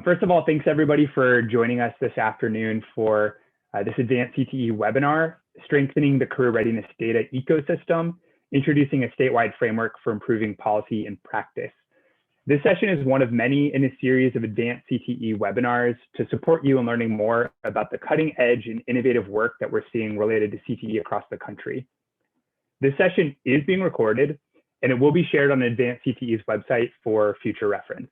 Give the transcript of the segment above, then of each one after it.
First of all, thanks everybody for joining us this afternoon for this Advance CTE webinar, Strengthening the Career Readiness Data Ecosystem, Introducing a Statewide Framework for Improving Policy and Practice. This session is one of many in a series of Advance CTE webinars to support you in learning more about the cutting edge and innovative work that we're seeing related to CTE across the country. This session is being recorded and it will be shared on Advance CTE's website for future reference.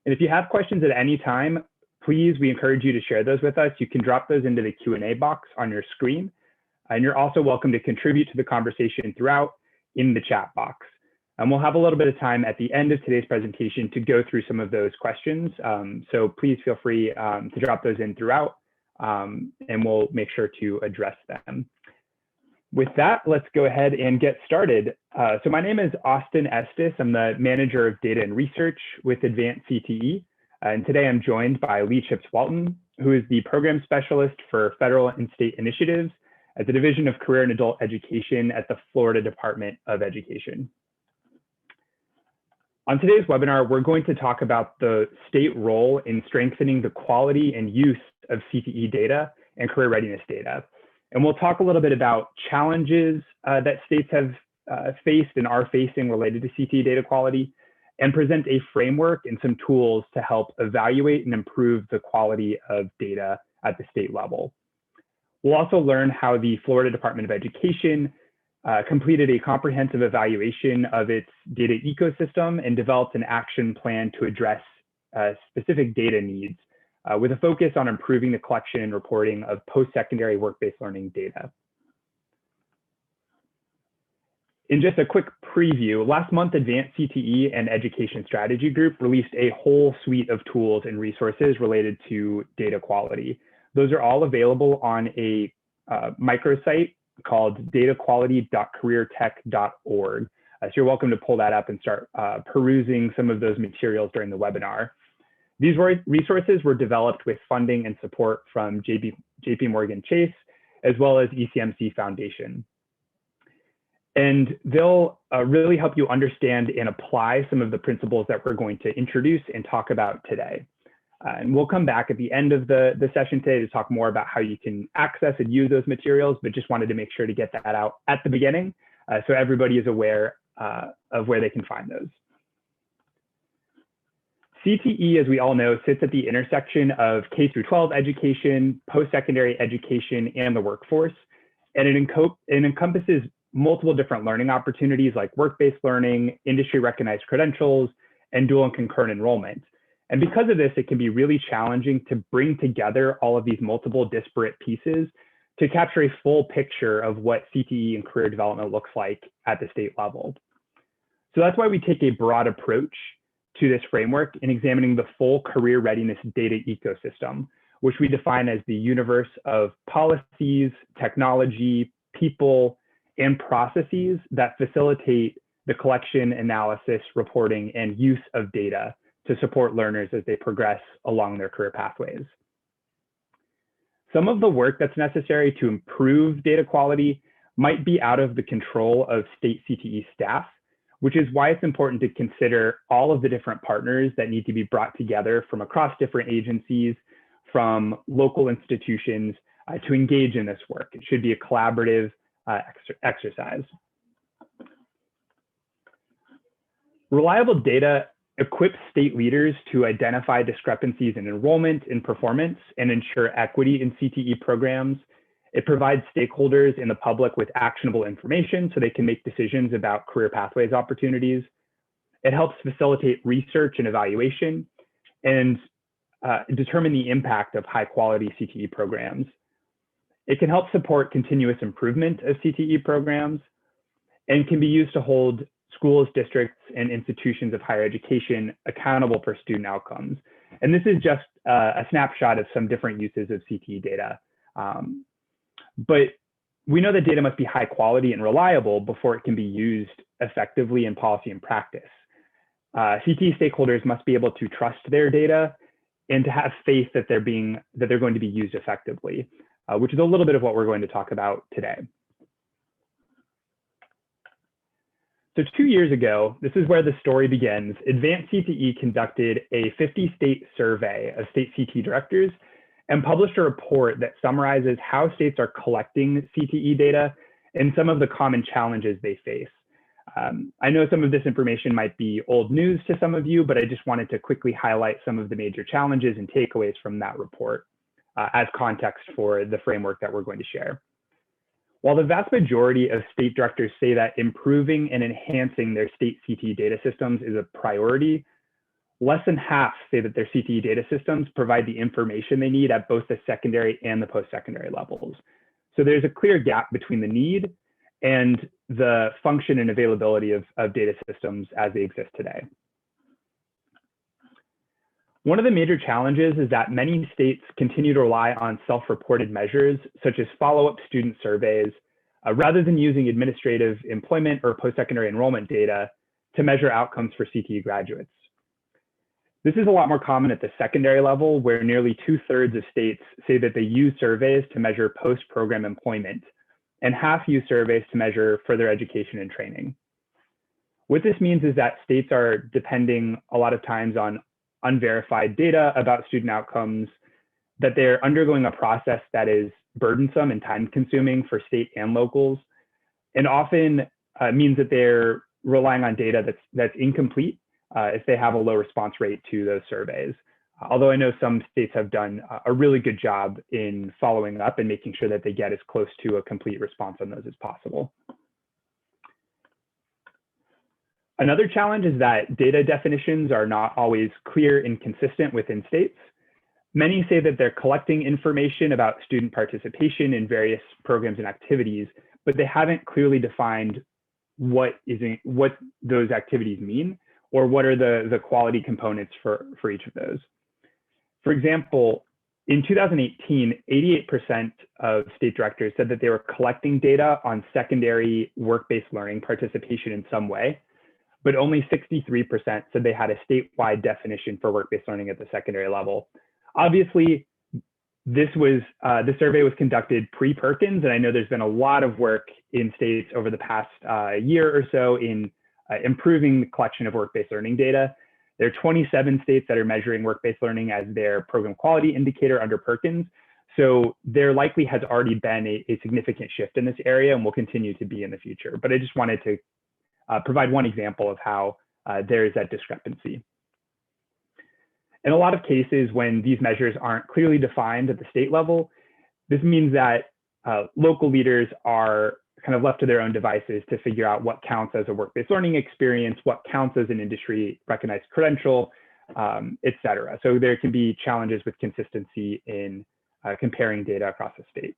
And if you have questions at any time, please, we encourage you to share those with us. You can drop those into the Q&A box on your screen. And you're also welcome to contribute to the conversation throughout in the chat box. And we'll have a little bit of time at the end of today's presentation to go through some of those questions. So please feel free to drop those in throughout and we'll make sure to address them. With that, let's go ahead and get started. So my name is Austin Estes. I'm the Manager of Data and Research with Advance CTE. And today I'm joined by Chipps-Walton, who is the Program Specialist for Federal and State Initiatives at the Division of Career and Adult Education at the Florida Department of Education. On today's webinar, we're going to talk about the state role in strengthening the quality and use of CTE data and career readiness data. And we'll talk a little bit about challenges that states have faced and are facing related to CTE data quality, and present a framework and some tools to help evaluate and improve the quality of data at the state level. We'll also learn how the Florida Department of Education completed a comprehensive evaluation of its data ecosystem and developed an action plan to address specific data needs with a focus on improving the collection and reporting of post-secondary work-based learning data. In just a quick preview, last month, Advance CTE and Education Strategy Group released a whole suite of tools and resources related to data quality. Those are all available on a microsite called dataquality.careertech.org. So you're welcome to pull that up and start perusing some of those materials during the webinar. These resources were developed with funding and support from JP Morgan Chase, as well as ECMC Foundation. And they'll really help you understand and apply some of the principles that we're going to introduce and talk about today. And we'll come back at the end of the session today to talk more about how you can access and use those materials, but just wanted to make sure to get that out at the beginning so everybody is aware of where they can find those. CTE, as we all know, sits at the intersection of K-12 education, post-secondary education, and the workforce. And it encompasses multiple different learning opportunities like work-based learning, industry-recognized credentials, and dual and concurrent enrollment. And because of this, it can be really challenging to bring together all of these multiple disparate pieces to capture a full picture of what CTE and career development looks like at the state level. So that's why we take a broad approach to this framework in examining the full career readiness data ecosystem, which we define as the universe of policies, technology, people, and processes that facilitate the collection, analysis, reporting, and use of data to support learners as they progress along their career pathways. Some of the work that's necessary to improve data quality might be out of the control of state CTE staff, which is why it's important to consider all of the different partners that need to be brought together from across different agencies, from local institutions to engage in this work. It should be a collaborative exercise. Reliable data equips state leaders to identify discrepancies in enrollment and performance and ensure equity in CTE programs. It provides stakeholders in the public with actionable information so they can make decisions about career pathways opportunities. It helps facilitate research and evaluation and determine the impact of high quality CTE programs. It can help support continuous improvement of CTE programs and can be used to hold schools, districts, and institutions of higher education accountable for student outcomes. And this is just a snapshot of some different uses of CTE data. But we know that data must be high quality and reliable before it can be used effectively in policy and practice. CTE stakeholders must be able to trust their data and to have faith that they're going to be used effectively, which is a little bit of what we're going to talk about today. So 2 years ago, this is where the story begins, Advance CTE conducted a 50-state survey of state CTE directors and published a report that summarizes how states are collecting CTE data and some of the common challenges they face. I know some of this information might be old news to some of you, but I just wanted to quickly highlight some of the major challenges and takeaways from that report as context for the framework that we're going to share. While the vast majority of state directors say that improving and enhancing their state CTE data systems is a priority, less than half say that their CTE data systems provide the information they need at both the secondary and the post-secondary levels. So there's a clear gap between the need and the function and availability of data systems as they exist today. One of the major challenges is that many states continue to rely on self-reported measures, such as follow-up student surveys, rather than using administrative employment or post-secondary enrollment data to measure outcomes for CTE graduates. This is a lot more common at the secondary level, where nearly 2/3 of states say that they use surveys to measure post-program employment, and half use surveys to measure further education and training. What this means is that states are depending a lot of times on unverified data about student outcomes, that they're undergoing a process that is burdensome and time-consuming for state and locals, and often means that they're relying on data that's incomplete if they have a low response rate to those surveys. Although I know some states have done a really good job in following up and making sure that they get as close to a complete response on those as possible. Another challenge is that data definitions are not always clear and consistent within states. Many say that they're collecting information about student participation in various programs and activities, but they haven't clearly defined what those activities mean, or what are the quality components for each of those. For example, in 2018, 88% of state directors said that they were collecting data on secondary work-based learning participation in some way, but only 63% said they had a statewide definition for work-based learning at the secondary level. Obviously, this survey was conducted pre-Perkins, and I know there's been a lot of work in states over the past year or so in improving the collection of work-based learning data. There are 27 states that are measuring work-based learning as their program quality indicator under Perkins. So there likely has already been a significant shift in this area and will continue to be in the future. But I just wanted to provide one example of how there is that discrepancy. In a lot of cases, when these measures aren't clearly defined at the state level, this means that local leaders are kind of left to their own devices to figure out what counts as a work-based learning experience, what counts as an industry recognized credential, et cetera. So there can be challenges with consistency in comparing data across the state.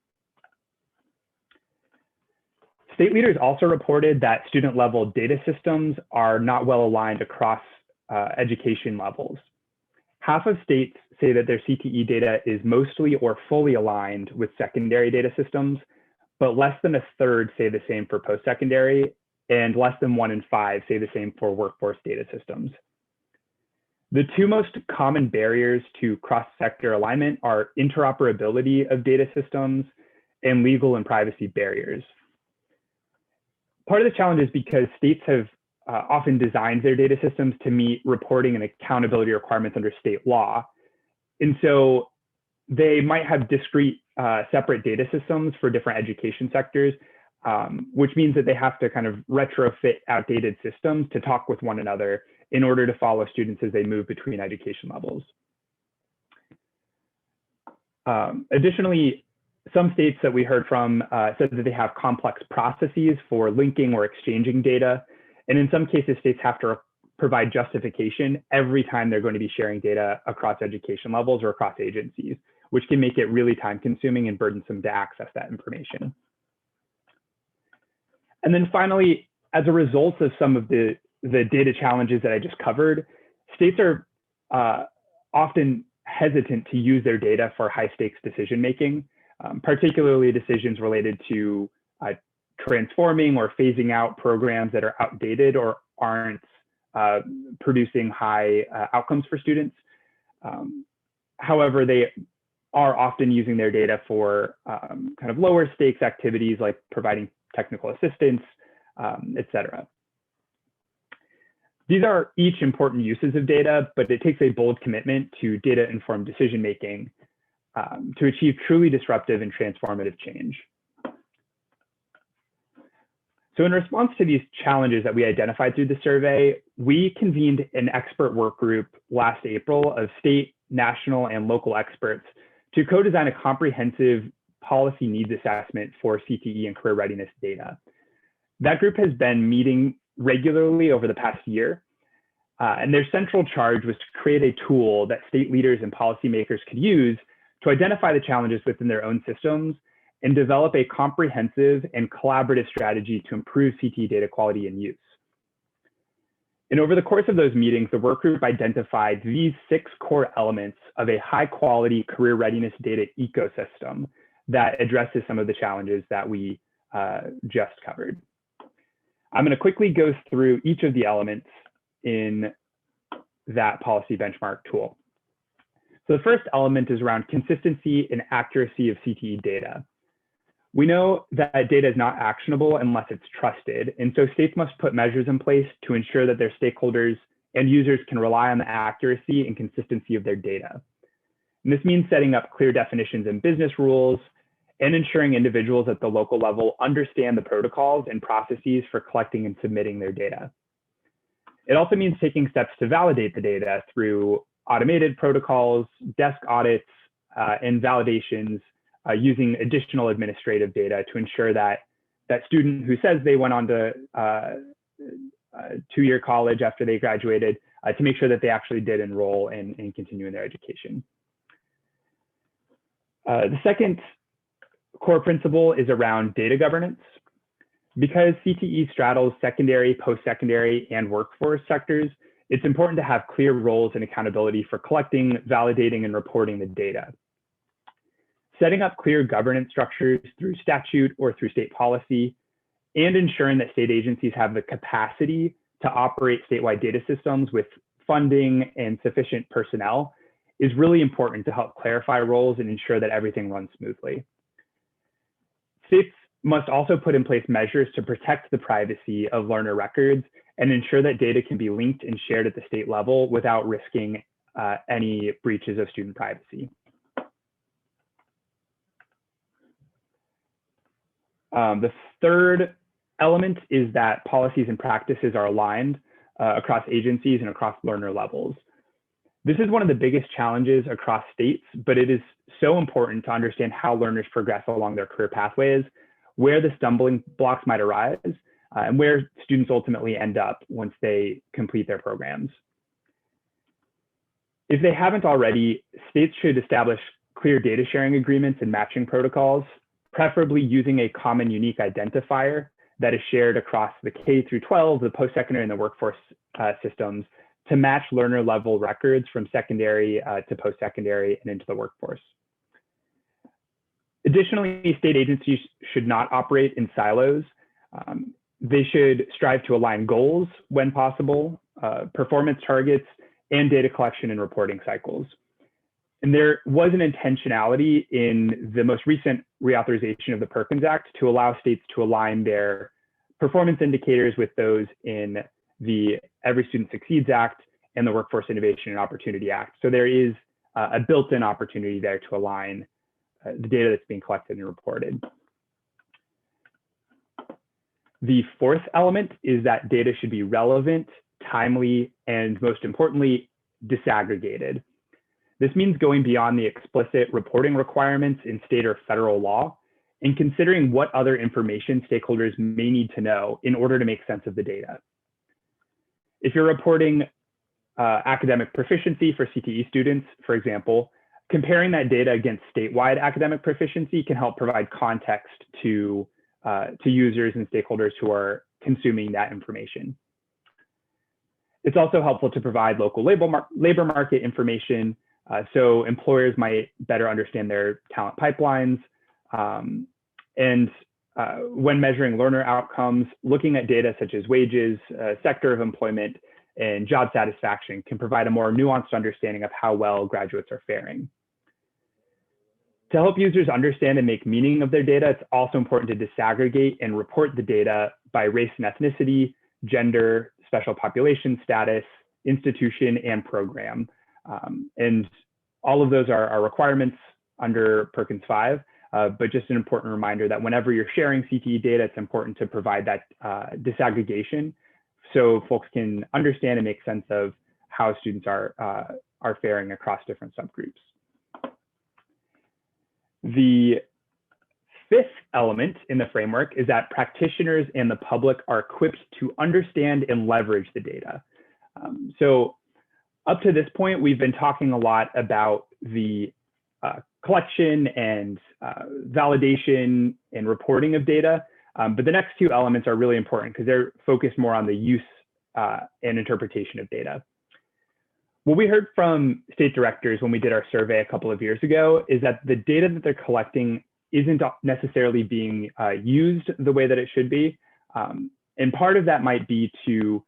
State leaders also reported that student level data systems are not well aligned across education levels. Half of states say that their CTE data is mostly or fully aligned with secondary data systems, but less than 1/3 say the same for post-secondary, and less than 1 in 5 say the same for workforce data systems. The two most common barriers to cross-sector alignment are interoperability of data systems and legal and privacy barriers. Part of the challenge is because states have often designed their data systems to meet reporting and accountability requirements under state law. And so they might have discrete separate data systems for different education sectors, which means that they have to kind of retrofit outdated systems to talk with one another in order to follow students as they move between education levels. Additionally, some states that we heard from said that they have complex processes for linking or exchanging data. And in some cases, states have to provide justification every time they're going to be sharing data across education levels or across agencies, which can make it really time consuming and burdensome to access that information. And then finally, as a result of some of the data challenges that I just covered, states are often hesitant to use their data for high stakes decision making, particularly decisions related to transforming or phasing out programs that are outdated or aren't producing high outcomes for students. However, they are often using their data for kind of lower stakes activities like providing technical assistance, et cetera. These are each important uses of data, but it takes a bold commitment to data-informed decision-making to achieve truly disruptive and transformative change. So in response to these challenges that we identified through the survey, we convened an expert work group last April of state, national, and local experts to co-design a comprehensive policy needs assessment for CTE and career readiness data. That group has been meeting regularly over the past year, and their central charge was to create a tool that state leaders and policymakers could use to identify the challenges within their own systems and develop a comprehensive and collaborative strategy to improve CTE data quality and use. And over the course of those meetings, the work group identified these 6 core elements of a high-quality career readiness data ecosystem that addresses some of the challenges that we just covered. I'm going to quickly go through each of the elements in that policy benchmark tool. So the first element is around consistency and accuracy of CTE data. We know that data is not actionable unless it's trusted, and so states must put measures in place to ensure that their stakeholders and users can rely on the accuracy and consistency of their data. And this means setting up clear definitions and business rules and ensuring individuals at the local level understand the protocols and processes for collecting and submitting their data. It also means taking steps to validate the data through automated protocols, desk audits, and validations using additional administrative data to ensure that that student who says they went on to 2-year college after they graduated, to make sure that they actually did enroll and continue in their education. The second core principle is around data governance. Because CTE straddles secondary, post-secondary, and workforce sectors, it's important to have clear roles and accountability for collecting, validating, and reporting the data. Setting up clear governance structures through statute or through state policy, and ensuring that state agencies have the capacity to operate statewide data systems with funding and sufficient personnel is really important to help clarify roles and ensure that everything runs smoothly. States must also put in place measures to protect the privacy of learner records and ensure that data can be linked and shared at the state level without risking any breaches of student privacy. The third element is that policies and practices are aligned across agencies and across learner levels. This is one of the biggest challenges across states, but it is so important to understand how learners progress along their career pathways, where the stumbling blocks might arise, and where students ultimately end up once they complete their programs. If they haven't already, states should establish clear data sharing agreements and matching protocols, preferably using a common unique identifier that is shared across the K-12, the post-secondary, and the workforce systems to match learner level records from secondary to post-secondary and into the workforce. Additionally, state agencies should not operate in silos. They should strive to align goals when possible, performance targets, and data collection and reporting cycles. And there was an intentionality in the most recent reauthorization of the Perkins Act to allow states to align their performance indicators with those in the Every Student Succeeds Act and the Workforce Innovation and Opportunity Act. So there is a built-in opportunity there to align the data that's being collected and reported. The fourth element is that data should be relevant, timely, and most importantly, disaggregated. This means going beyond the explicit reporting requirements in state or federal law and considering what other information stakeholders may need to know in order to make sense of the data. If you're reporting academic proficiency for CTE students, for example, comparing that data against statewide academic proficiency can help provide context to users and stakeholders who are consuming that information. It's also helpful to provide local labor market information so employers might better understand their talent pipelines. When measuring learner outcomes, looking at data such as wages, sector of employment, and job satisfaction can provide a more nuanced understanding of how well graduates are faring. To help users understand and make meaning of their data, it's also important to disaggregate and report the data by race and ethnicity, gender, special population status, institution, and program. And all of those are requirements under Perkins 5, but just an important reminder that whenever you're sharing CTE data, it's important to provide that disaggregation so folks can understand and make sense of how students are faring across different subgroups. The fifth element in the framework is that practitioners and the public are equipped to understand and leverage the data. So up to this point, we've been talking a lot about the collection and validation and reporting of data, but the next two elements are really important because they're focused more on the use and interpretation of data. What we heard from state directors when we did our survey a couple of years ago is that the data that they're collecting isn't necessarily being used the way that it should be. And part of that might be to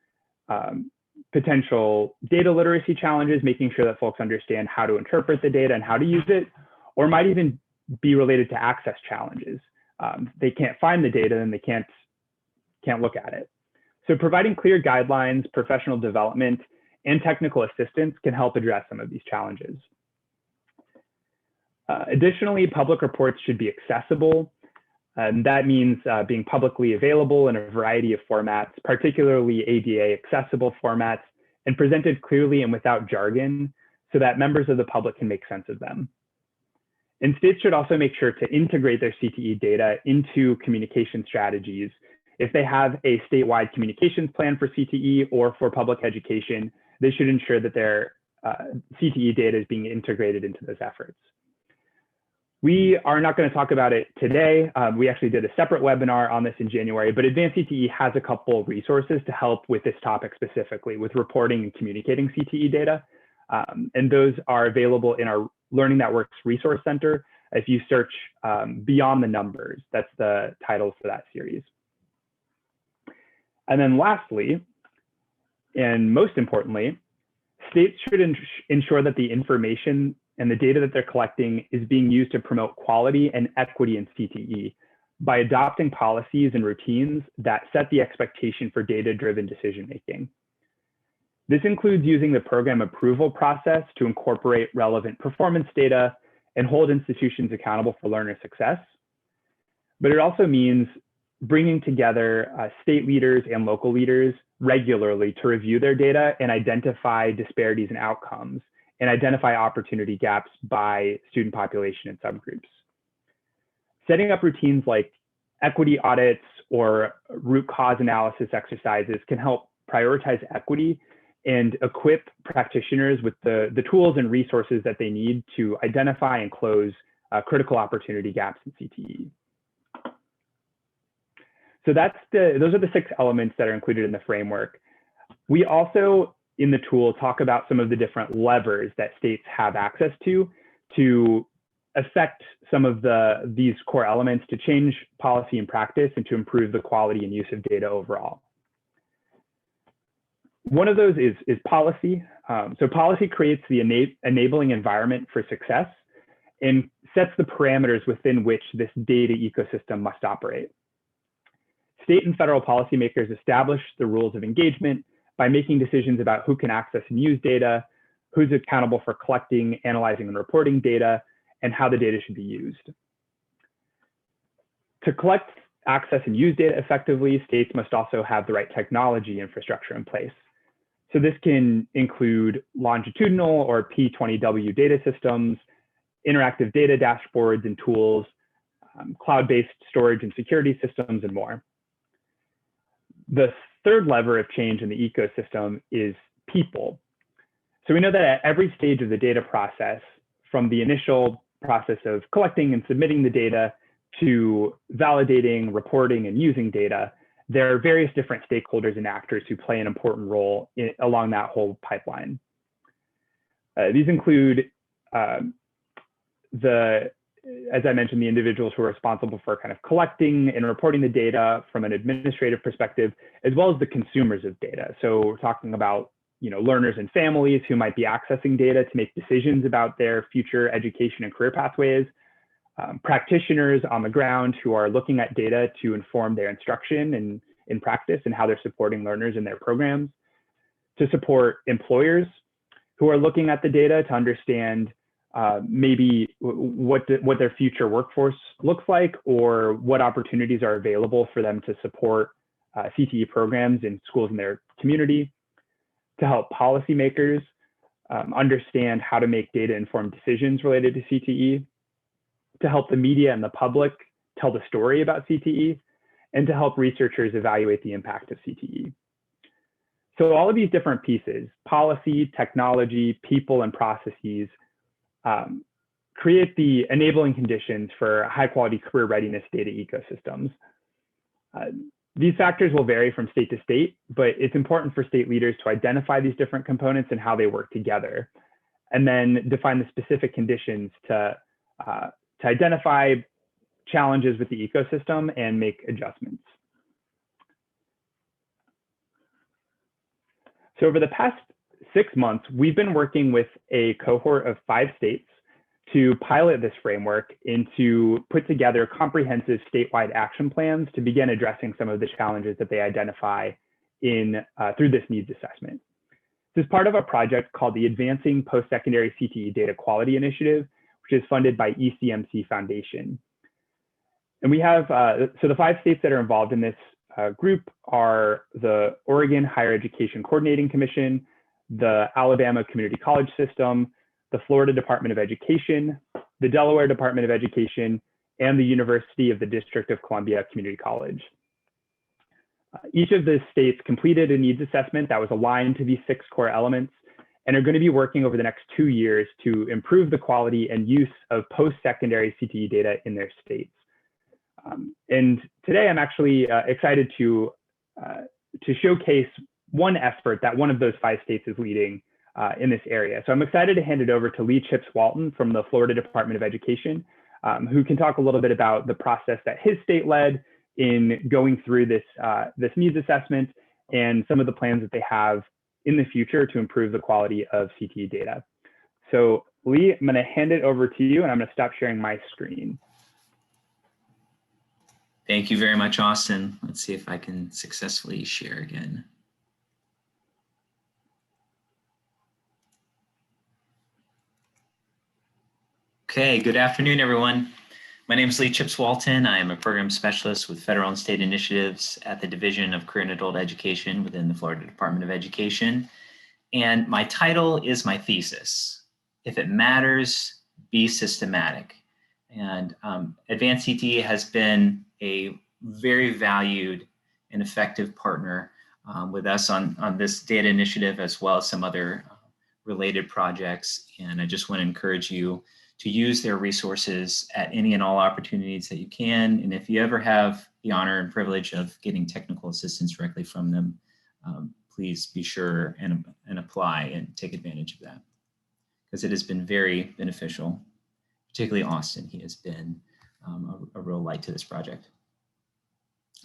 potential data literacy challenges, making sure that folks understand how to interpret the data and how to use it, or might even be related to access challenges. They can't find the data and they can't look at it. So providing clear guidelines, professional development, and technical assistance can help address some of these challenges. Additionally, public reports should be accessible. That means being publicly available in a variety of formats, particularly ADA accessible formats, and presented clearly and without jargon so that members of the public can make sense of them. And states should also make sure to integrate their CTE data into communication strategies. If they have a statewide communications plan for CTE or for public education, they should ensure that their CTE data is being integrated into those efforts. We are not going to talk about it today. We actually did a separate webinar on this in January, but Advance CTE has a couple of resources to help with this topic specifically with reporting and communicating CTE data. And those are available in our Learning That Works Resource Center. If you search Beyond the Numbers, that's the title for that series. And then lastly, and most importantly, states should ensure that the information and the data that they're collecting is being used to promote quality and equity in CTE by adopting policies and routines that set the expectation for data-driven decision-making. This includes using the program approval process to incorporate relevant performance data and hold institutions accountable for learner success. But it also means bringing together state leaders and local leaders regularly to review their data and identify disparities in outcomes and identify opportunity gaps by student population and subgroups. Setting up routines like equity audits or root cause analysis exercises can help prioritize equity and equip practitioners with the tools and resources that they need to identify and close critical opportunity gaps in CTE. So those are the 6 elements that are included in the framework. We also, in the tool, talk about some of the different levers that states have access to affect some of these core elements to change policy and practice and to improve the quality and use of data overall. One of those is policy. So policy creates the enabling environment for success and sets the parameters within which this data ecosystem must operate. State and federal policymakers establish the rules of engagement by making decisions about who can access and use data, who's accountable for collecting, analyzing, and reporting data, and how the data should be used. To collect, access, and use data effectively, states must also have the right technology infrastructure in place. So this can include longitudinal or P20W data systems, interactive data dashboards and tools, cloud-based storage and security systems, and more. The third lever of change in the ecosystem is people. So we know that at every stage of the data process, from the initial process of collecting and submitting the data to validating, reporting, and using data, there are various different stakeholders and actors who play an important role along that whole pipeline. These include as I mentioned, the individuals who are responsible for kind of collecting and reporting the data from an administrative perspective, as well as the consumers of data. So we're talking about learners and families who might be accessing data to make decisions about their future education and career pathways, practitioners on the ground who are looking at data to inform their instruction in practice and how they're supporting learners in their programs, to support employers who are looking at the data to understand maybe what their future workforce looks like, or what opportunities are available for them to support CTE programs in schools in their community, to help policymakers understand how to make data-informed decisions related to CTE, to help the media and the public tell the story about CTE, and to help researchers evaluate the impact of CTE. So all of these different pieces, policy, technology, people, and processes, create the enabling conditions for high-quality career readiness data ecosystems. These factors will vary from state to state, but it's important for state leaders to identify these different components and how they work together, and then define the specific conditions to identify challenges with the ecosystem and make adjustments. So over the past 6 months, we've been working with a cohort of 5 states to pilot this framework and to put together comprehensive statewide action plans to begin addressing some of the challenges that they identify through this needs assessment. This is part of a project called the Advancing Post-Secondary CTE Data Quality Initiative, which is funded by ECMC Foundation. And we have, so the 5 states that are involved in this group are the Oregon Higher Education Coordinating Commission, the Alabama Community College System, the Florida Department of Education, the Delaware Department of Education, and the University of the District of Columbia Community College. Each of the states completed a needs assessment that was aligned to these 6 core elements and are going to be working over the next 2 years to improve the quality and use of post-secondary CTE data in their states. And today I'm actually excited to showcase one effort that one of those 5 states is leading in this area. So I'm excited to hand it over to Lee Chipps-Walton from the Florida Department of Education, who can talk a little bit about the process that his state led in going through this needs assessment and some of the plans that they have in the future to improve the quality of CTE data. So Lee, I'm going to hand it over to you, and I'm going to stop sharing my screen. Thank you very much, Austin. Let's see if I can successfully share again. Okay, good afternoon, everyone. My name is Lee Chipps-Walton. I am a program specialist with federal and state initiatives at the Division of Career and Adult Education within the Florida Department of Education. And my title is my thesis: If it matters, be systematic. And Advance CTE has been a very valued and effective partner with us on this data initiative, as well as some other related projects. And I just want to encourage you to use their resources at any and all opportunities that you can. And if you ever have the honor and privilege of getting technical assistance directly from them, please be sure and apply and take advantage of that, because it has been very beneficial. Particularly Austin, he has been a real light to this project.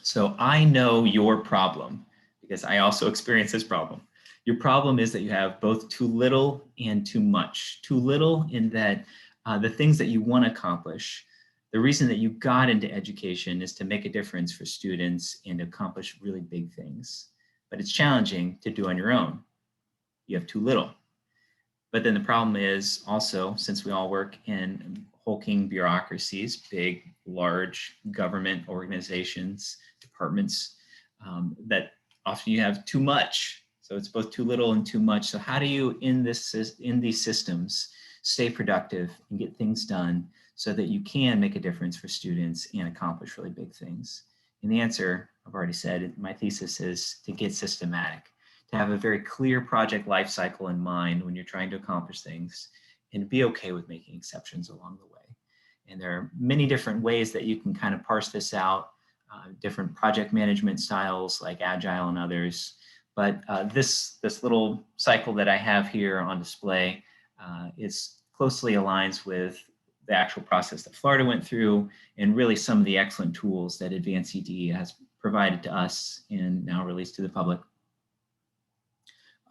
So I know your problem, because I also experience this problem. Your problem is that you have both too little and too much. Too little in that the things that you want to accomplish, the reason that you got into education is to make a difference for students and accomplish really big things. But it's challenging to do on your own. You have too little. But then the problem is also, since we all work in hulking bureaucracies, big, large government organizations, departments, that often you have too much. So it's both too little and too much. So how do you, in these systems, stay productive and get things done so that you can make a difference for students and accomplish really big things? And the answer, I've already said, my thesis is to get systematic, to have a very clear project life cycle in mind when you're trying to accomplish things, and be okay with making exceptions along the way. And there are many different ways that you can kind of parse this out, different project management styles like Agile and others. But this little cycle that I have here on display is closely aligns with the actual process that Florida went through, and really some of the excellent tools that Advance CTE has provided to us and now released to the public.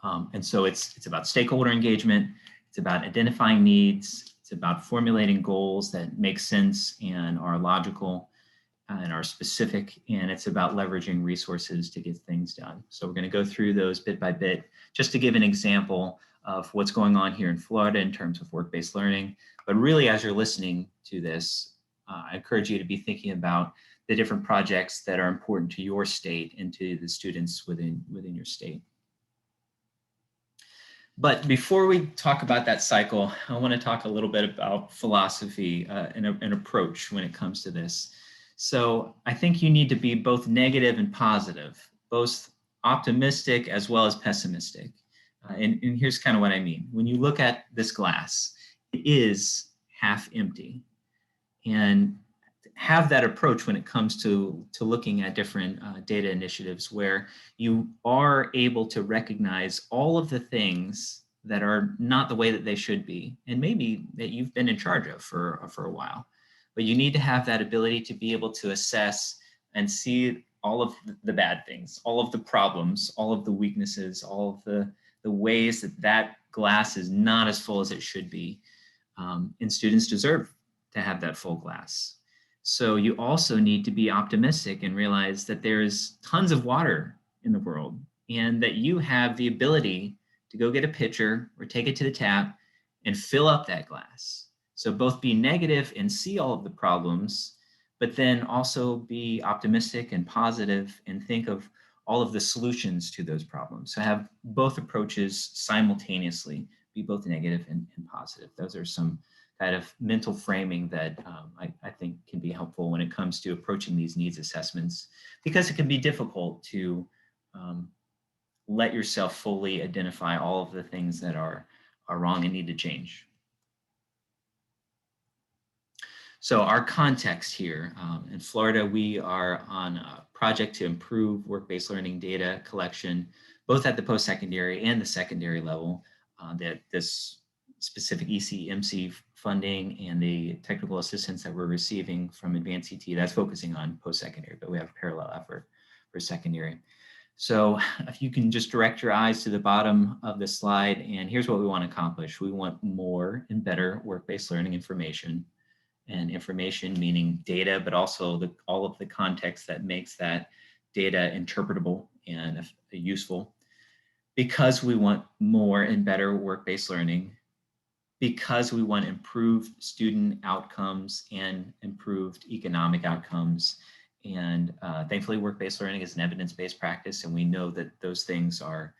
And so it's about stakeholder engagement, it's about identifying needs, it's about formulating goals that make sense and are logical, and are specific, and it's about leveraging resources to get things done. So we're going to go through those bit by bit, just to give an example of what's going on here in Florida in terms of work-based learning. But really, as you're listening to this, I encourage you to be thinking about the different projects that are important to your state and to the students within your state. But before we talk about that cycle, I want to talk a little bit about philosophy and an approach when it comes to this. So I think you need to be both negative and positive, both optimistic as well as pessimistic. And here's kind of what I mean. When you look at this glass, it is half empty. And have that approach when it comes to looking at different data initiatives, where you are able to recognize all of the things that are not the way that they should be, and maybe that you've been in charge of for a while. But you need to have that ability to be able to assess and see all of the bad things, all of the problems, all of the weaknesses, all of the ways that that glass is not as full as it should be. And students deserve to have that full glass. So you also need to be optimistic and realize that there's tons of water in the world, and that you have the ability to go get a pitcher or take it to the tap and fill up that glass. So both be negative and see all of the problems, but then also be optimistic and positive and think of all of the solutions to those problems. So have both approaches simultaneously, be both negative and positive. Those are some kind of mental framing that I think can be helpful when it comes to approaching these needs assessments, because it can be difficult to let yourself fully identify all of the things that are wrong and need to change. So our context here, in Florida, we are on a project to improve work-based learning data collection, both at the post-secondary and the secondary level. That this specific EC-MC funding and the technical assistance that we're receiving from Advance CTE, that's focusing on post-secondary, but we have a parallel effort for secondary. So if you can just direct your eyes to the bottom of the slide, and here's what we want to accomplish. We want more and better work-based learning information, and information meaning data, but also all of the context that makes that data interpretable and useful. Because we want more and better work-based learning, because we want improved student outcomes and improved economic outcomes. And thankfully, work-based learning is an evidence-based practice, and we know that those things are,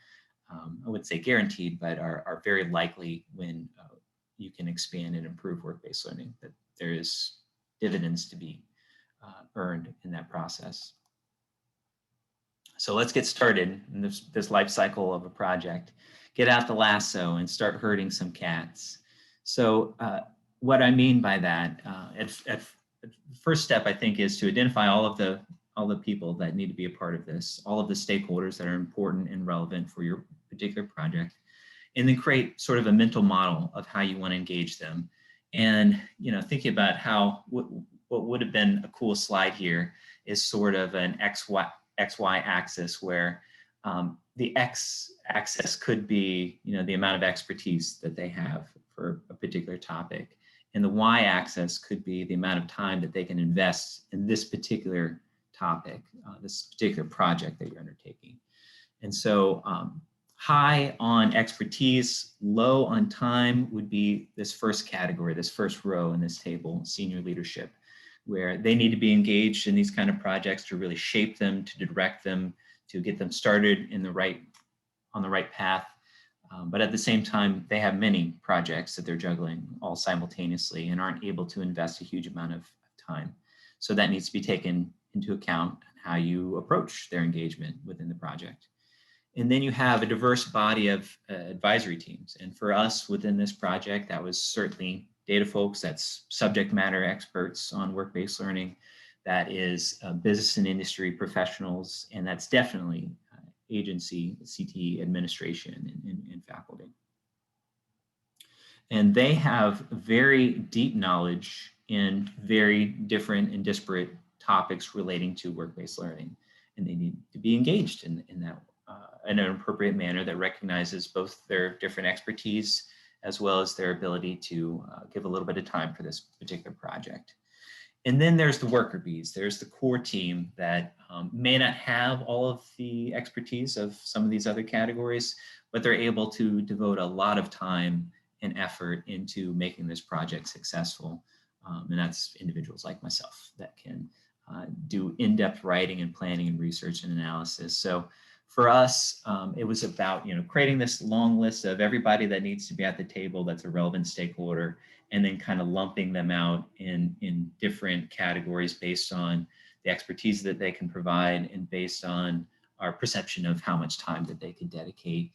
I wouldn't say guaranteed, but are very likely when you can expand and improve work-based learning, that there is dividends to be earned in that process. So let's get started in this life cycle of a project. Get out the lasso and start herding some cats. So what I mean by that, at first step, I think, is to identify all of the people that need to be a part of this, all of the stakeholders that are important and relevant for your particular project, and then create sort of a mental model of how you want to engage them. And thinking about how what would have been a cool slide here is sort of an XY axis, where the X axis could be the amount of expertise that they have for a particular topic, and the Y axis could be the amount of time that they can invest in this particular topic, this particular project that you're undertaking. And so high on expertise, low on time would be this first category, this first row in this table, senior leadership, where they need to be engaged in these kind of projects to really shape them, to direct them, to get them started on the right path. But at the same time, they have many projects that they're juggling all simultaneously and aren't able to invest a huge amount of time. So that needs to be taken into account how you approach their engagement within the project. And then you have a diverse body of advisory teams. And for us within this project, that was certainly data folks, that's subject matter experts on work-based learning, that is business and industry professionals, and that's definitely agency, CTE administration and faculty. And they have very deep knowledge in very different and disparate topics relating to work-based learning. And they need to be engaged in that in an appropriate manner that recognizes both their different expertise as well as their ability to give a little bit of time for this particular project. And then there's the worker bees. There's the core team that may not have all of the expertise of some of these other categories, but they're able to devote a lot of time and effort into making this project successful. And that's individuals like myself that can do in-depth writing and planning and research and analysis. So for us, it was about creating this long list of everybody that needs to be at the table that's a relevant stakeholder, and then kind of lumping them out in different categories based on the expertise that they can provide and based on our perception of how much time that they could dedicate,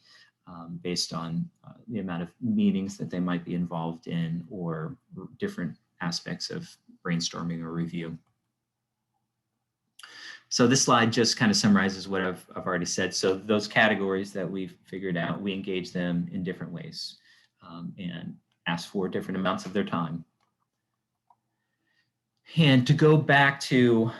based on the amount of meetings that they might be involved in or different aspects of brainstorming or review. So this slide just kind of summarizes what I've already said. So those categories that we've figured out, we engage them in different ways and ask for different amounts of their time. And to go back to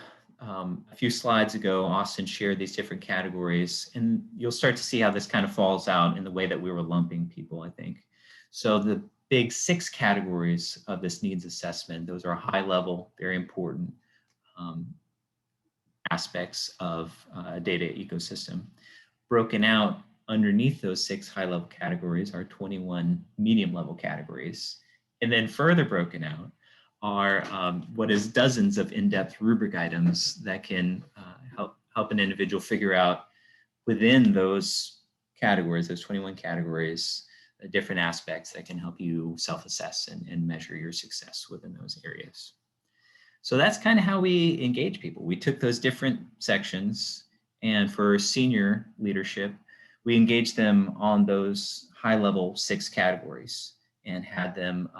a few slides ago, Austin shared these different categories, and you'll start to see how this kind of falls out in the way that we were lumping people, I think. So the big 6 categories of this needs assessment, those are high level, very important aspects of a data ecosystem. Broken out underneath those 6 high-level categories are 21 medium-level categories. And then further broken out are what is dozens of in-depth rubric items that can help an individual figure out within those categories, those 21 categories, different aspects that can help you self-assess and measure your success within those areas. So that's kind of how we engage people. We took those different sections, and for senior leadership, we engaged them on those high-level 6 categories and had them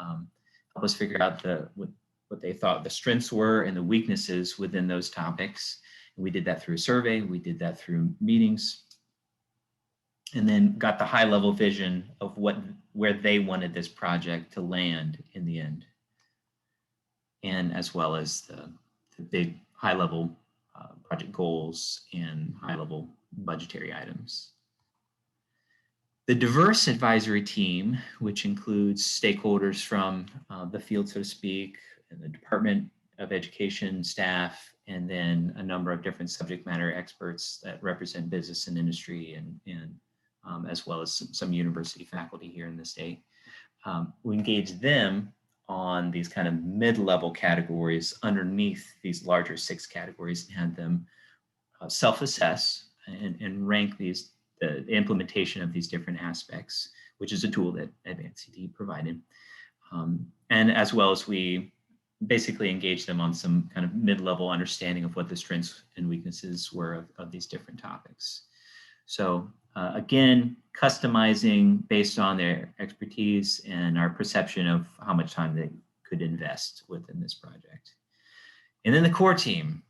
help us figure out what they thought the strengths were and the weaknesses within those topics. And we did that through a survey. We did that through meetings, and then got the high-level vision of where they wanted this project to land in the end, and as well as the big high-level project goals and high-level budgetary items. The diverse advisory team, which includes stakeholders from the field, so to speak, and the Department of Education staff, and then a number of different subject matter experts that represent business and industry, and as well as some university faculty here in the state. We engage them on these kind of mid-level categories underneath these larger 6 categories, and had them self-assess and rank the implementation of these different aspects, which is a tool that Advance CTE provided. And as well as we basically engage them on some kind of mid-level understanding of what the strengths and weaknesses were of these different topics. So again, customizing based on their expertise and our perception of how much time they could invest within this project. And then the core team,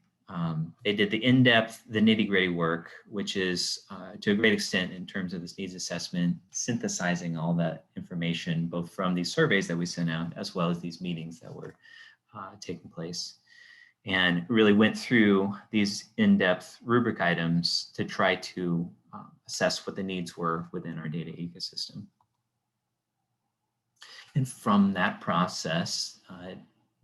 they did the in-depth, the nitty-gritty work, which is to a great extent in terms of this needs assessment, synthesizing all that information, both from these surveys that we sent out, as well as these meetings that were taking place, and really went through these in-depth rubric items to try to assess what the needs were within our data ecosystem. And from that process,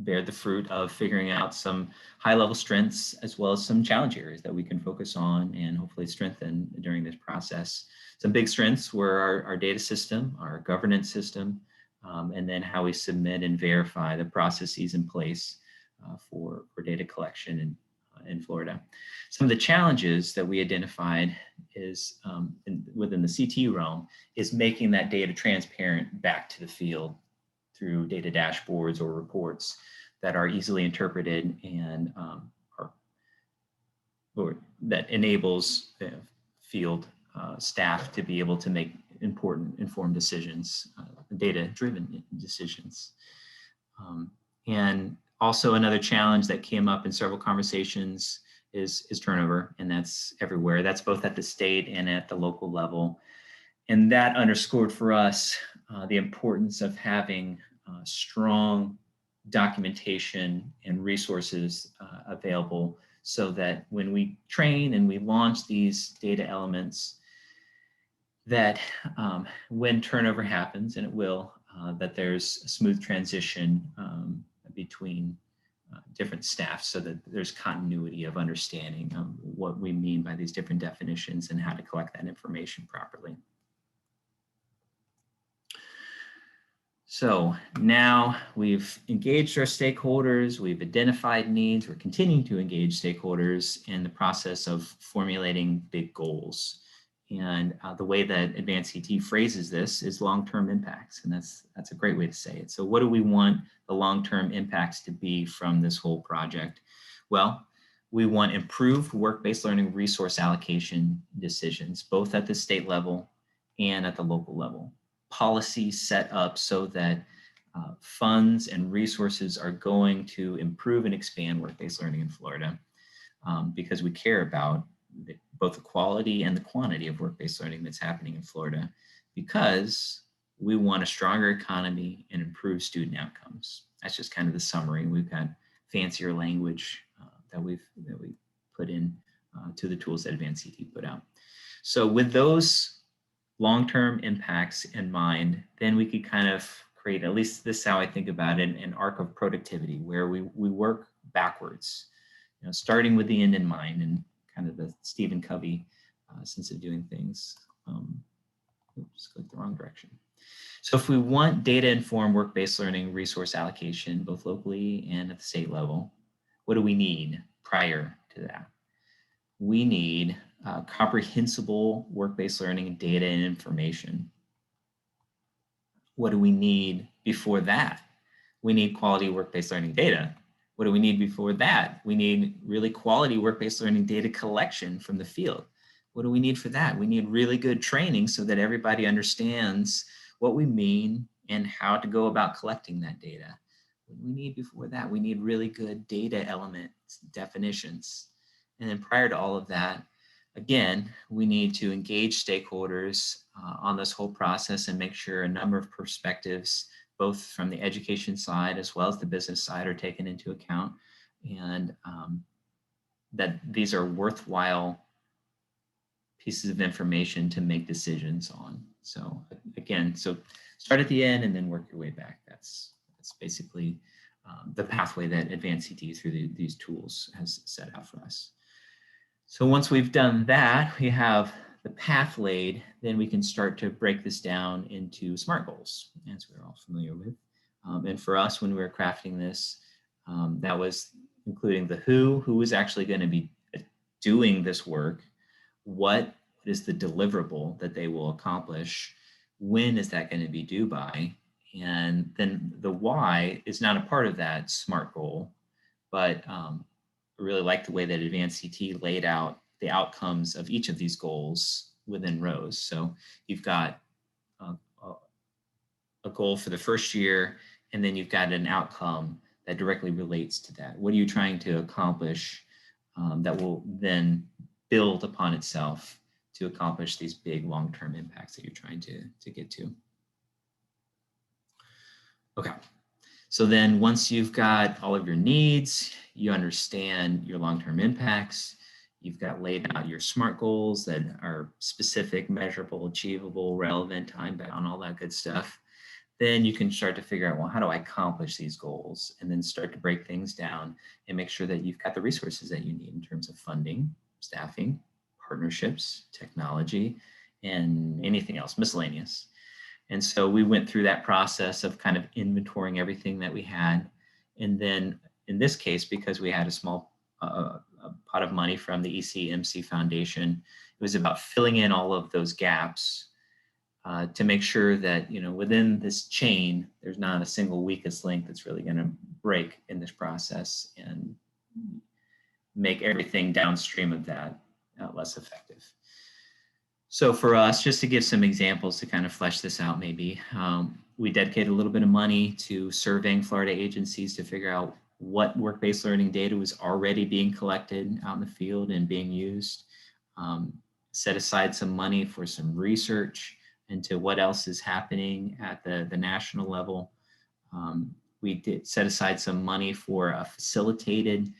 bear the fruit of figuring out some high-level strengths as well as some challenge areas that we can focus on and hopefully strengthen during this process. Some big strengths were our data system, our governance system, and then how we submit and verify the processes in place for data collection in Florida. Some of the challenges that we identified is within the CTE realm is making that data transparent back to the field through data dashboards or reports that are easily interpreted and or that enables the field staff to be able to make important, informed decisions, data-driven decisions. And also another challenge that came up in several conversations is turnover, and that's everywhere. That's both at the state and at the local level. And that underscored for us the importance of having strong documentation and resources available so that when we train and we launch these data elements, that when turnover happens, and it will, that there's a smooth transition between different staff so that there's continuity of understanding of what we mean by these different definitions and how to collect that information properly. So now we've engaged our stakeholders, we've identified needs, we're continuing to engage stakeholders in the process of formulating big goals. And the way that Advance CTE phrases this is long-term impacts, and that's a great way to say it. So what do we want the long-term impacts to be from this whole project? Well, we want improved work-based learning resource allocation decisions, both at the state level and at the local level. Policies set up so that funds and resources are going to improve and expand work-based learning in Florida because we care about both the quality and the quantity of work-based learning that's happening in Florida, because we want a stronger economy and improved student outcomes. That's just kind of the summary. We've got fancier language that we put in to the tools that Advance CTE put out. So with those long-term impacts in mind, then we could kind of create, at least this is how I think about it, an arc of productivity where we work backwards, starting with the end in mind, and kind of the Stephen Covey sense of doing things. Oops, clicked the wrong direction. So if we want data-informed work-based learning resource allocation, both locally and at the state level, what do we need prior to that? We need comprehensible work-based learning data and information. What do we need before that? We need quality work-based learning data. What do we need before that? We need really quality work-based learning data collection from the field. What do we need for that? We need really good training so that everybody understands what we mean and how to go about collecting that data. What do we need before that? We need really good data elements, definitions. And then prior to all of that, again, we need to engage stakeholders on this whole process and make sure a number of perspectives, both from the education side as well as the business side, are taken into account, and that these are worthwhile pieces of information to make decisions on. So again, so start at the end and then work your way back. That's basically the pathway that Advance CTE through these tools has set out for us. So once we've done that, we have the path laid, then we can start to break this down into SMART goals, as we're all familiar with. And for us, when we were crafting this, that was including the who is actually going to be doing this work, what is the deliverable that they will accomplish, when is that going to be due by, and then the why is not a part of that SMART goal, but I really like the way that Advance CTE laid out the outcomes of each of these goals within rows. So you've got a goal for the first year, and then you've got an outcome that directly relates to that. What are you trying to accomplish that will then build upon itself to accomplish these big long-term impacts that you're trying to get to? Okay. So then once you've got all of your needs, you understand your long-term impacts, you've got laid out your SMART goals that are specific, measurable, achievable, relevant, time-bound, all that good stuff, then you can start to figure out, well, how do I accomplish these goals? And then start to break things down and make sure that you've got the resources that you need in terms of funding, staffing, partnerships, technology, and anything else, miscellaneous. And so we went through that process of kind of inventorying everything that we had. And then in this case, because we had a small a pot of money from the ECMC Foundation, it was about filling in all of those gaps to make sure that, within this chain, there's not a single weakest link that's really going to break in this process and make everything downstream of that less effective. So for us, just to give some examples to kind of flesh this out, maybe, we dedicated a little bit of money to surveying Florida agencies to figure out what work-based learning data was already being collected out in the field and being used. Set aside some money for some research into what else is happening at the national level. We did set aside some money for a facilitated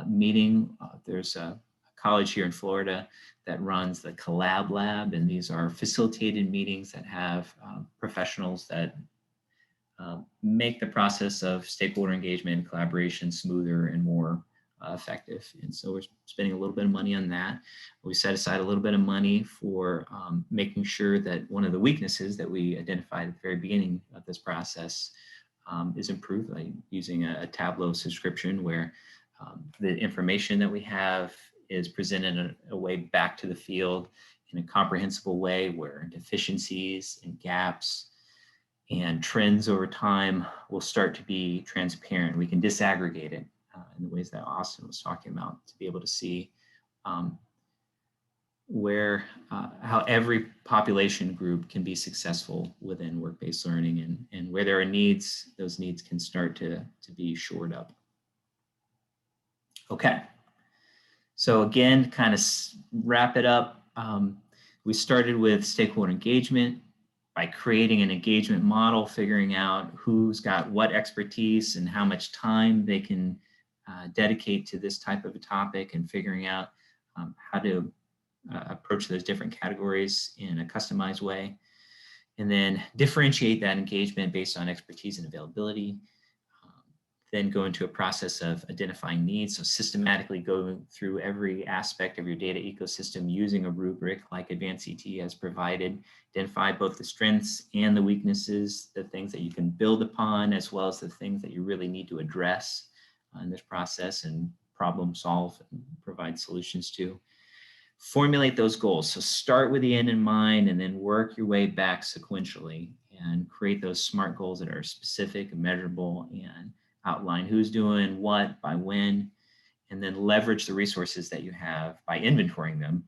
meeting. There's a college here in Florida that runs the Collab Lab, and these are facilitated meetings that have professionals that make the process of stakeholder engagement and collaboration smoother and more effective. And so we're spending a little bit of money on that. We set aside a little bit of money for making sure that one of the weaknesses that we identified at the very beginning of this process is improved by using a Tableau subscription where the information that we have is presented in a way back to the field in a comprehensible way where deficiencies and gaps and trends over time will start to be transparent. We can disaggregate it in the ways that Austin was talking about to be able to see how every population group can be successful within work-based learning, and where there are needs, those needs can start to be shored up. Okay, so again, kind of wrap it up. We started with stakeholder engagement by creating an engagement model, figuring out who's got what expertise and how much time they can dedicate to this type of a topic, and figuring out how to approach those different categories in a customized way. And then differentiate that engagement based on expertise and availability. Then go into a process of identifying needs. So systematically going through every aspect of your data ecosystem using a rubric like Advance CTE has provided. Identify both the strengths and the weaknesses, the things that you can build upon, as well as the things that you really need to address in this process and problem solve and provide solutions to. Formulate those goals. So start with the end in mind and then work your way back sequentially and create those SMART goals that are specific and measurable, and outline who's doing what by when, and then leverage the resources that you have by inventorying them.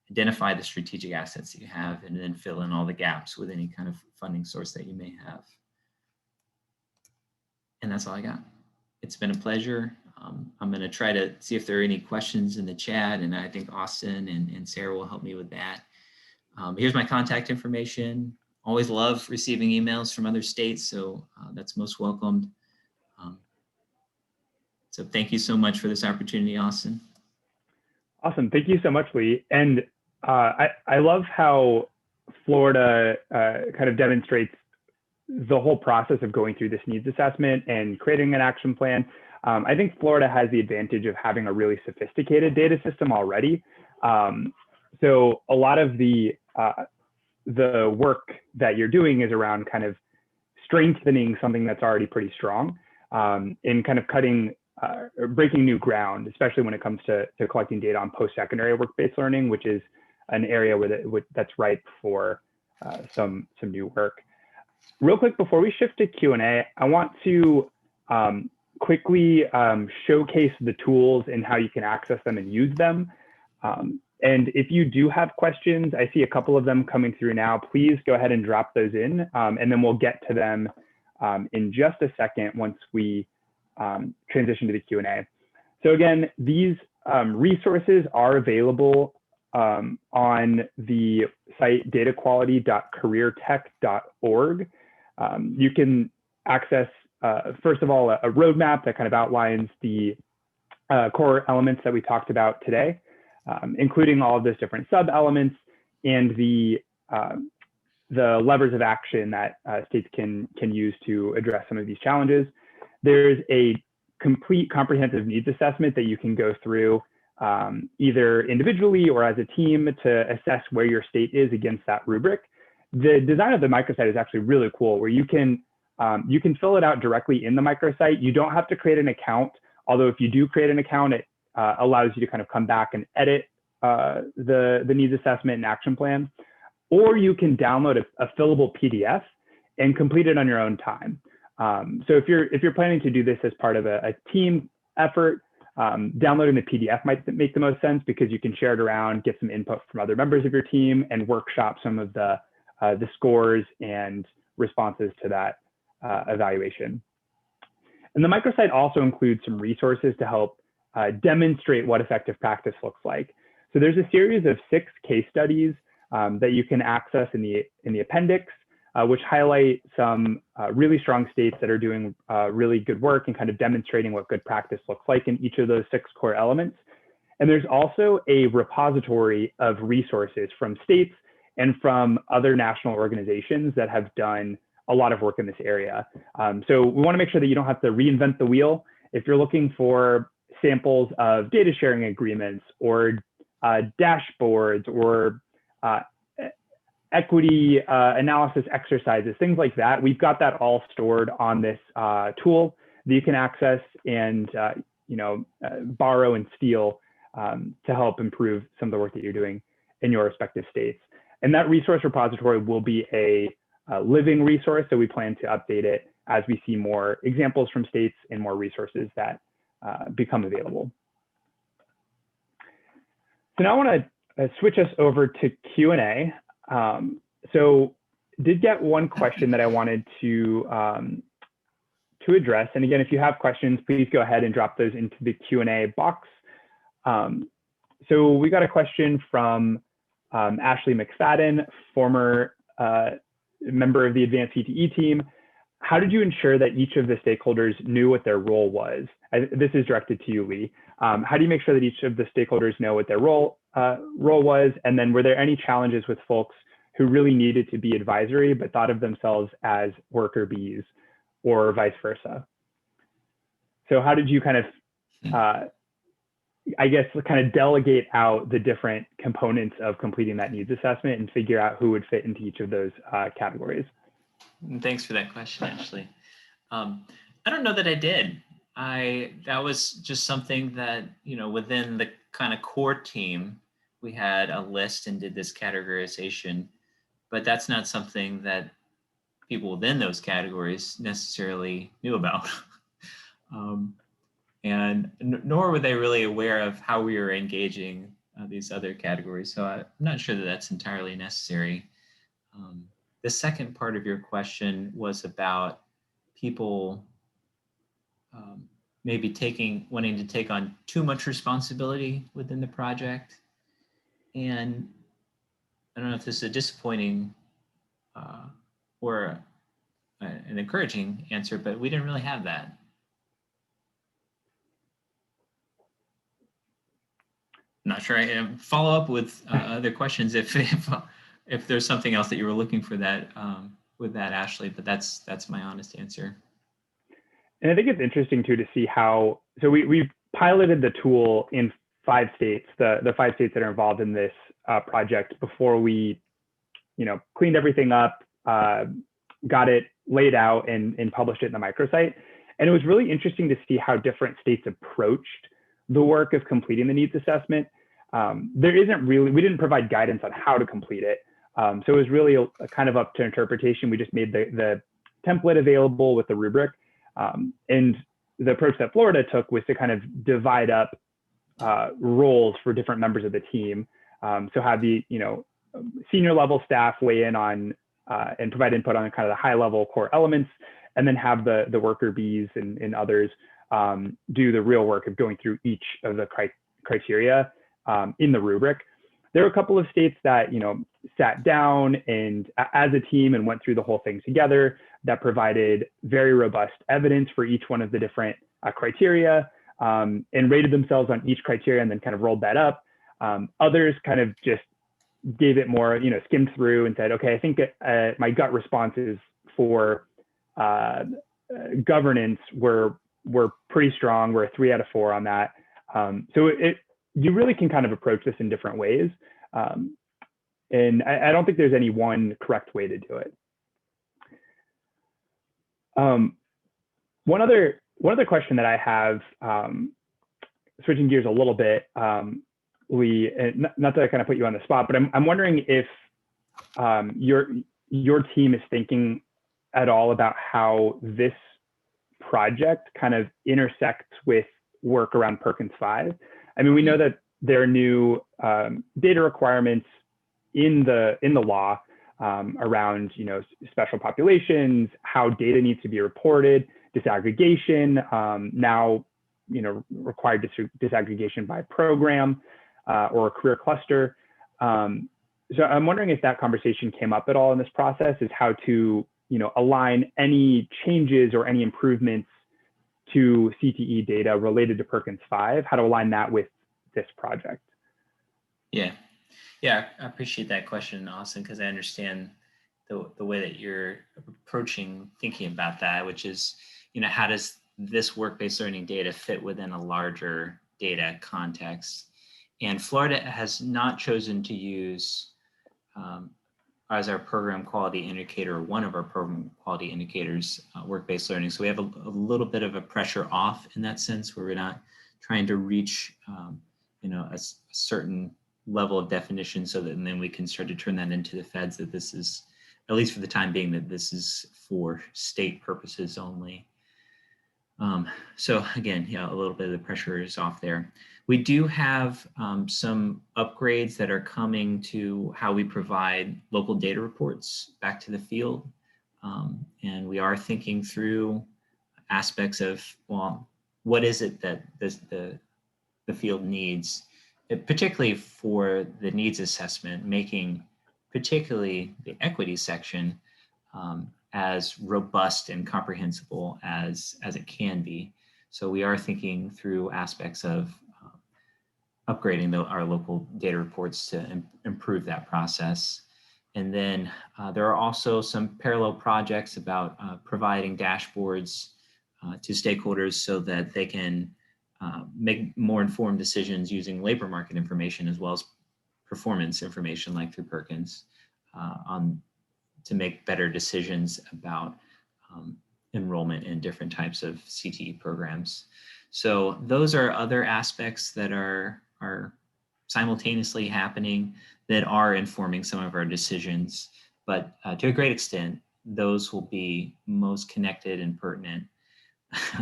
Identify the strategic assets that you have, and then fill in all the gaps with any kind of funding source that you may have. And that's all I got. It's been a pleasure. I'm going to try to see if there are any questions in the chat, and I think Austin and Sarah will help me with that. Here's my contact information. Always love receiving emails from other states, so that's most welcomed. So thank you so much for this opportunity, Austin. Awesome. Thank you so much, Lee. And I love how Florida kind of demonstrates the whole process of going through this needs assessment and creating an action plan. I think Florida has the advantage of having a really sophisticated data system already. So a lot of the work that you're doing is around kind of strengthening something that's already pretty strong, and kind of breaking new ground, especially when it comes to collecting data on post-secondary work-based learning, which is an area that's ripe for some new work. Real quick, before we shift to Q&A, I want to quickly showcase the tools and how you can access them and use them. And if you do have questions, I see a couple of them coming through now. Please go ahead and drop those in, and then we'll get to them in just a second once we transition to the Q&A. So again, these resources are available on the site dataquality.careertech.org. You can access, first of all, a roadmap that kind of outlines the core elements that we talked about today, including all of those different sub-elements and the levers of action that states can use to address some of these challenges. There's a complete comprehensive needs assessment that you can go through either individually or as a team to assess where your state is against that rubric. The design of the microsite is actually really cool, where you can fill it out directly in the microsite. You don't have to create an account, although if you do create an account, it allows you to kind of come back and edit the needs assessment and action plan. Or you can download a fillable PDF and complete it on your own time. So if you're planning to do this as part of a team effort, downloading the PDF might make the most sense, because you can share it around, get some input from other members of your team, and workshop some of the scores and responses to that evaluation. And the microsite also includes some resources to help demonstrate what effective practice looks like. So there's a series of 6 case studies that you can access in the appendix, which highlight some really strong states that are doing really good work and kind of demonstrating what good practice looks like in each of those 6 core elements. And there's also a repository of resources from states and from other national organizations that have done a lot of work in this area. So we want to make sure that you don't have to reinvent the wheel. If you're looking for samples of data sharing agreements or dashboards or equity analysis exercises, things like that, we've got that all stored on this tool that you can access and borrow and steal to help improve some of the work that you're doing in your respective states. And that resource repository will be a living resource, so we plan to update it as we see more examples from states and more resources that become available. So now I want to switch us over to Q&A. So did get one question that I wanted to address. And again, if you have questions, please go ahead and drop those into the Q&A box. So we got a question from Ashley McFadden, former member of the Advance CTE team. How did you ensure that each of the stakeholders knew what their role was? This is directed to you, Lee. How do you make sure that each of the stakeholders know what their role was? And then were there any challenges with folks who really needed to be advisory but thought of themselves as worker bees or vice versa? So how did you kind of, I guess, kind of delegate out the different components of completing that needs assessment and figure out who would fit into each of those categories? Thanks for that question, Ashley. I don't know that I did. That was just something that, within the kind of core team, we had a list and did this categorization, but that's not something that people within those categories necessarily knew about. And nor were they really aware of how we were engaging these other categories. So I'm not sure that that's entirely necessary. The second part of your question was about people maybe wanting to take on too much responsibility within the project. And I don't know if this is a disappointing or an encouraging answer, but we didn't really have that. Not sure. I follow up with other questions if there's something else that you were looking for that with that, Ashley. But that's my honest answer. And I think it's interesting too to see how. So we've piloted the tool in 5 states, the 5 states that are involved in this project before we, cleaned everything up, got it laid out and published it in the microsite. And it was really interesting to see how different states approached the work of completing the needs assessment. We didn't provide guidance on how to complete it. So it was really a kind of up to interpretation. We just made the template available with the rubric. And the approach that Florida took was to kind of divide up roles for different members of the team. So have the, senior level staff weigh in on and provide input on kind of the high level core elements, and then have the worker bees and others do the real work of going through each of the criteria in the rubric. There were a couple of states that, sat down and as a team and went through the whole thing together, that provided very robust evidence for each one of the different criteria and rated themselves on each criteria and then kind of rolled that up. Others kind of just gave it more, skimmed through and said, okay, I think my gut responses for governance were pretty strong. We're a 3 out of 4 on that. So you really can kind of approach this in different ways. And I don't think there's any one correct way to do it. One other question that I have, switching gears a little bit, Lee, not that I kind of put you on the spot, but I'm wondering if your team is thinking at all about how this project kind of intersects with work around Perkins 5. I mean, we know that there are new data requirements in the law around special populations, how data needs to be reported, disaggregation, now required disaggregation by program or a career cluster. So I'm wondering if that conversation came up at all in this process, is how to align any changes or any improvements to CTE data related to Perkins 5, how to align that with this project. Yeah, I appreciate that question, Austin, because I understand the way that you're approaching thinking about that, which is, how does this work-based learning data fit within a larger data context? And Florida has not chosen to use as our program quality indicator, or one of our program quality indicators, work-based learning. So we have a little bit of a pressure off in that sense, where we're not trying to reach, a certain level of definition, so that and then we can start to turn that into the feds, that this is, at least for the time being, that this is for state purposes only. So again, a little bit of the pressure is off there. We do have some upgrades that are coming to how we provide local data reports back to the field. And we are thinking through aspects of, well, what is it that the field needs, particularly for the needs assessment, making particularly the equity section as robust and comprehensible as it can be. So we are thinking through aspects of upgrading our local data reports to improve that process. And then there are also some parallel projects about providing dashboards to stakeholders so that they can make more informed decisions using labor market information as well as performance information, like through Perkins, to make better decisions about enrollment in different types of CTE programs. So those are other aspects that are simultaneously happening that are informing some of our decisions, but to a great extent, those will be most connected and pertinent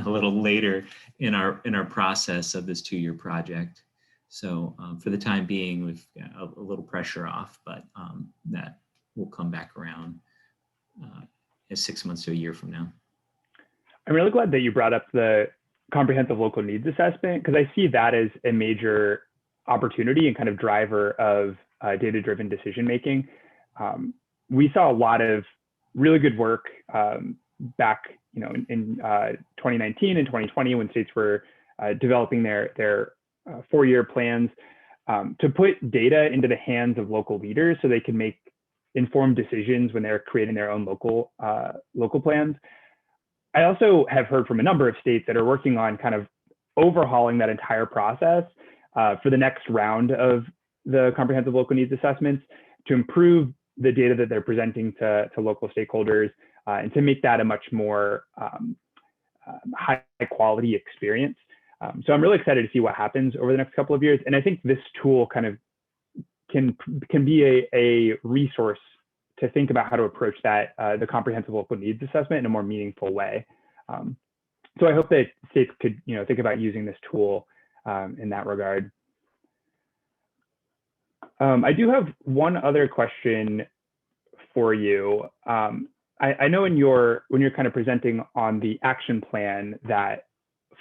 a little later in our process of this 2-year project. So for the time being, we've got a little pressure off, but that will come back around 6 months to a year from now. I'm really glad that you brought up the comprehensive local needs assessment, because I see that as a major opportunity and kind of driver of data-driven decision-making. We saw a lot of really good work back, in 2019 and 2020, when states were developing their 4-year plans to put data into the hands of local leaders so they can make informed decisions when they're creating their own local plans. I also have heard from a number of states that are working on kind of overhauling that entire process for the next round of the comprehensive local needs assessments to improve the data that they're presenting to local stakeholders and to make that a much more high quality experience. So I'm really excited to see what happens over the next couple of years. And I think this tool kind of can be a resource to think about how to approach that, the comprehensive local needs assessment in a more meaningful way. So I hope that states could, think about using this tool in that regard. I do have one other question for you. I know when you're kind of presenting on the action plan that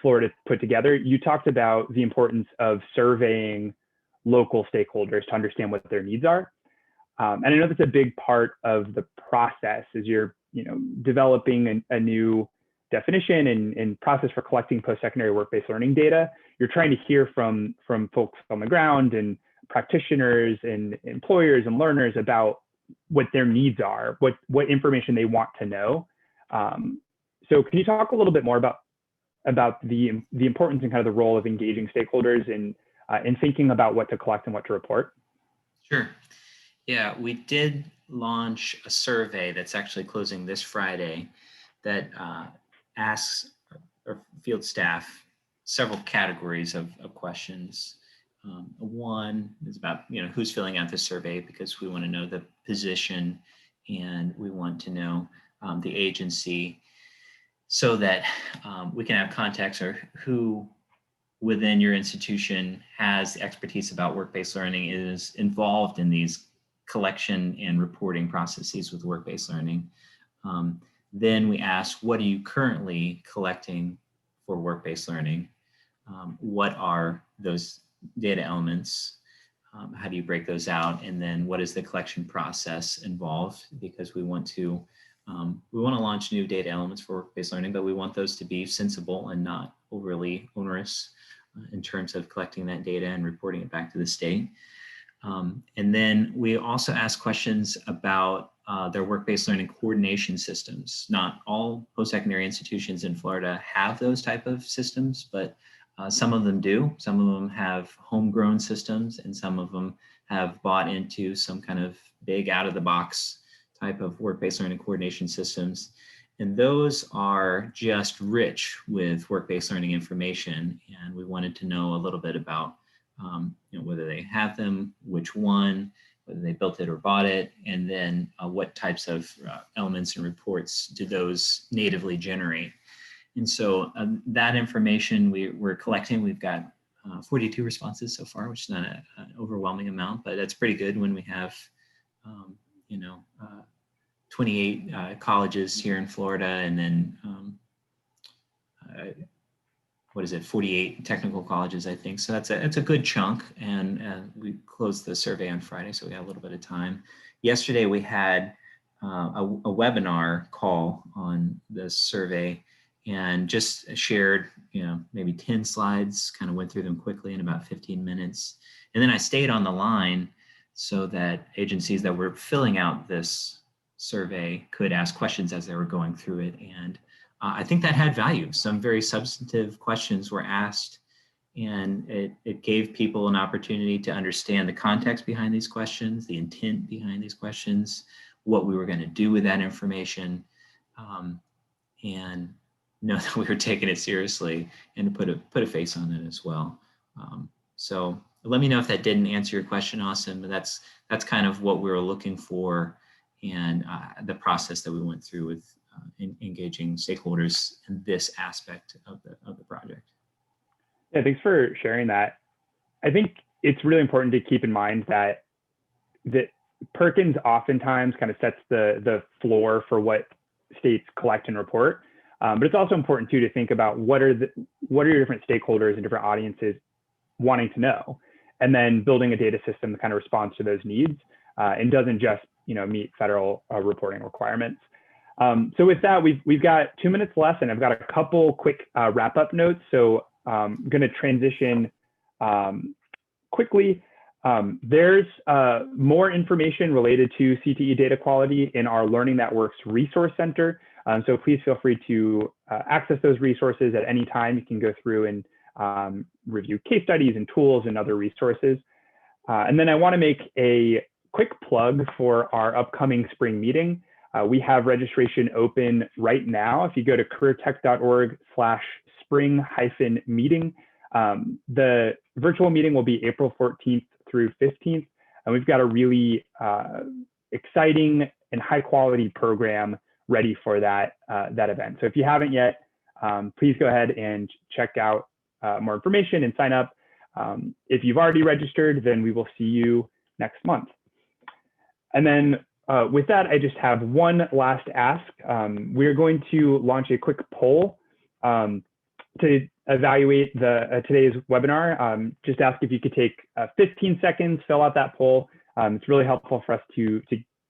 Florida put together, you talked about the importance of surveying local stakeholders to understand what their needs are. And I know that's a big part of the process as you're, developing a new definition and process for collecting post-secondary work-based learning data. You're trying to hear from folks on the ground and practitioners and employers and learners about what their needs are, what information they want to know. So can you talk a little bit more about the importance and kind of the role of engaging stakeholders in thinking about what to collect and what to report? Sure. Yeah, we did launch a survey that's actually closing this Friday that asks our field staff several categories of questions. One is about, who's filling out the survey, because we want to know the position and we want to know the agency, so that we can have context or who within your institution has expertise about work-based learning, is involved in these collection and reporting processes with work-based learning. Then we ask, what are you currently collecting for work-based learning? What are those data elements? How do you break those out? And then what is the collection process involved? Because we want to launch new data elements for work-based learning, but we want those to be sensible and not overly onerous in terms of collecting that data and reporting it back to the state. And then we also ask questions about their work-based learning coordination systems. Not all post-secondary institutions in Florida have those type of systems, but some of them do. Some of them have homegrown systems, and some of them have bought into some kind of big out-of-the-box type of work-based learning coordination systems. And those are just rich with work-based learning information. And we wanted to know a little bit about whether they have them, which one, whether they built it or bought it, and then what types of elements and reports do those natively generate. And so that information we're collecting, we've got 42 responses so far, which is not an overwhelming amount, but that's pretty good when we have, 28 colleges here in Florida, and then 48 technical colleges, I think. So that's a good chunk, and we closed the survey on Friday, so we had a little bit of time. Yesterday we had a webinar call on this survey, and just shared, maybe 10 slides, kind of went through them quickly in about 15 minutes. And then I stayed on the line so that agencies that were filling out this survey could ask questions as they were going through it. And I think that had value. Some very substantive questions were asked, and it gave people an opportunity to understand the context behind these questions, the intent behind these questions, what we were going to do with that information, and know that we were taking it seriously, and to put a face on it as well. So let me know if that didn't answer your question, Austin, but that's kind of what we were looking for, and the process that we went through with engaging stakeholders in this aspect of the project. Yeah, thanks for sharing that. I think it's really important to keep in mind that Perkins oftentimes kind of sets the floor for what states collect and report. But it's also important too to think about what are your different stakeholders and different audiences wanting to know, and then building a data system that kind of responds to those needs and doesn't just meet federal reporting requirements. So with that, we've got 2 minutes left, and I've got a couple quick wrap-up notes. So I'm going to transition quickly. There's more information related to CTE data quality in our Learning That Works Resource Center. So please feel free to access those resources at any time. You can go through and review case studies and tools and other resources. And then I want to make a quick plug for our upcoming spring meeting. We have registration open right now. If you go to careertech.org/spring-meeting, the virtual meeting will be April 14th through 15th. And we've got a really exciting and high quality program ready for that event. So if you haven't yet, please go ahead and check out more information and sign up. If you've already registered, then we will see you next month. And then with that, I just have one last ask. We're going to launch a quick poll to evaluate today's webinar. Just ask if you could take 15 seconds, fill out that poll. It's really helpful for us to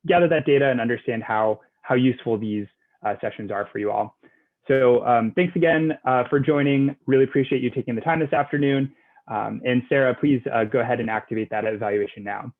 gather that data and understand how useful these sessions are for you all. So thanks again for joining. Really appreciate you taking the time this afternoon. And Sarah, please go ahead and activate that evaluation now.